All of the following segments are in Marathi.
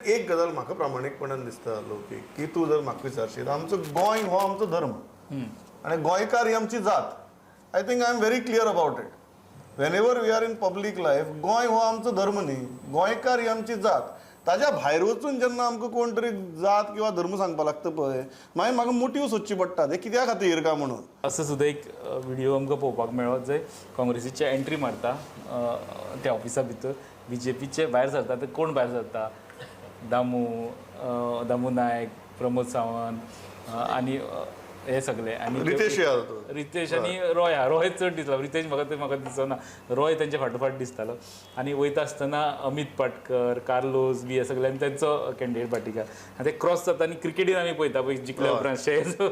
एक गजाल म्हाका प्रामाणीकपणान दिसता लौकीक की तूं जर म्हाका विचारशीत आमचो गोंय हो आमचो धर्म आनी गोंयकार ही आमची जात I think I am very clear about it whenever we are in public life Goem हो आमचो धर्म न्ही गोंयकार ही आमची जात ताज्या भायर वचून जेन्ना आमकां कोण तरी जात किंवा धर्म सांगपाक लागता पळय मागीर म्हाका मोटीव सोदची पडटा हे कित्या खातीर काय म्हणून असं सुद्धा एक व्हिडिओ आमकां पळोवपाक मेळ्ळो जंय काँग्रेसीचे एंट्री मारता त्या ऑफिसा भितर BJPचे भायर सरता ते कोण भायर सरता दामू नायक प्रमोद सावंत आनी हे सगळे आनी रितेश आनी रोय चड दिसलो रितेश म्हाका दिसना रोय तेंच्या फाटोफाट दिसतालो आनी वयता आसतना अमित पाटकर कार्लोस बी हे सगळ्यांनी तेंचो कॅन्डिडेट बाटिका आनी ते क्रॉस जाता आनी क्रिकेटीन आमी पळयता पळय जिखल्या उपरांत शेअर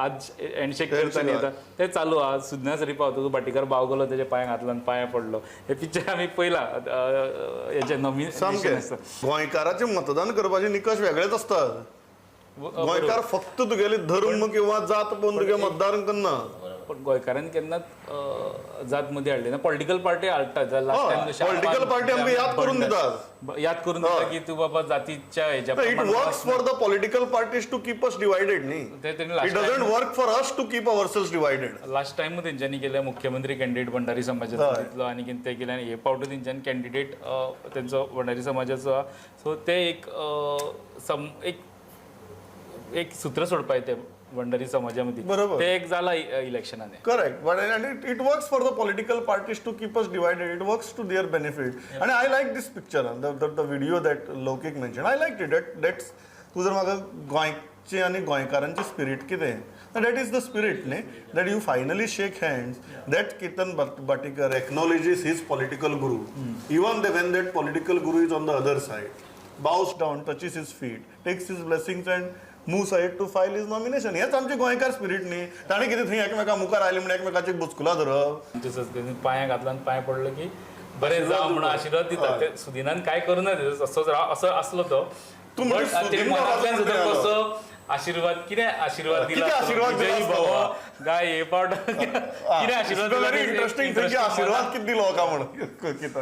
आज हँडशेक करताना येता ते चालू आहा सुज्ञा सरी पावतकूच बाटिकार बावगलो तेच्या पांयांक घातलो आनी पांयां पडलो हे पिक्चर आमी पळयलां हेचे नॉमिनेशन आसता गोंयकाराचे मतदान करपाचे निकश वेगळेच असतात गोंयकार फक्त तुगेले धर्म किंवा जात पळोवन तुगे मतदान करना पण गोंयकारांनी केन्नाच जात मदीं हाडली ना पॉलिटिकल पार्टी हाडटात पॉलिटिकल पार्टी आमकां याद करून दितात याद करून दिता की तूं बाबा जातीच्या हेच्या it works for the political parties to keep us divided न्ही it doesn't work for us to keep ourselves divided last time तेंच्यांनी केल्या मुख्यमंत्री कॅन्डिडेट भंडारी समाजाचो दितलो आनी कितें ते केलें आनी हे पावटी तेंच्यांनी कॅन्डिडेट तेंचो भंडारी समाजाचो आहा सो ते एक सूत्र सोडपाक ते भंडारी समाजा मदीं ते एक जाला इलेक्शनान correct but and it works for the political parties to keep us divided it works to their benefit आनी I like this picture the video that Loukik mention I like it that's तूं जर म्हाका गोंयची आनी गोंयकारांची स्पिरीट कितें दॅट इज द स्पिरीट न्ही that you finally shake hands that Ketan Batikar acknowledges his political guru even when that political guru is on the other said bows down, touches his feet, takes his blessings and moves ahead to file his nomination. हेच आमचे गोंयकार स्पिरीट न्ही ताणें कितें थंय एकामेका मुखार आयले म्हणून एकामेकाचे बुचकुलां धरप पांयां घातलो आनी पांय पडलो की बरें जावं म्हणून आशिर्वाद दिता ते सुदिनान काय करूना असो आसलो तो मनांतल्यान सुद्दां कसो आशीर्वाद कितें आशीर्वाद दिला विजयी भव गाय हे पावट कितें आशीर्वाद वेरी इंटरेस्टिंग थिंग की आशीर्वाद कितें दिलो काय म्हणून कितें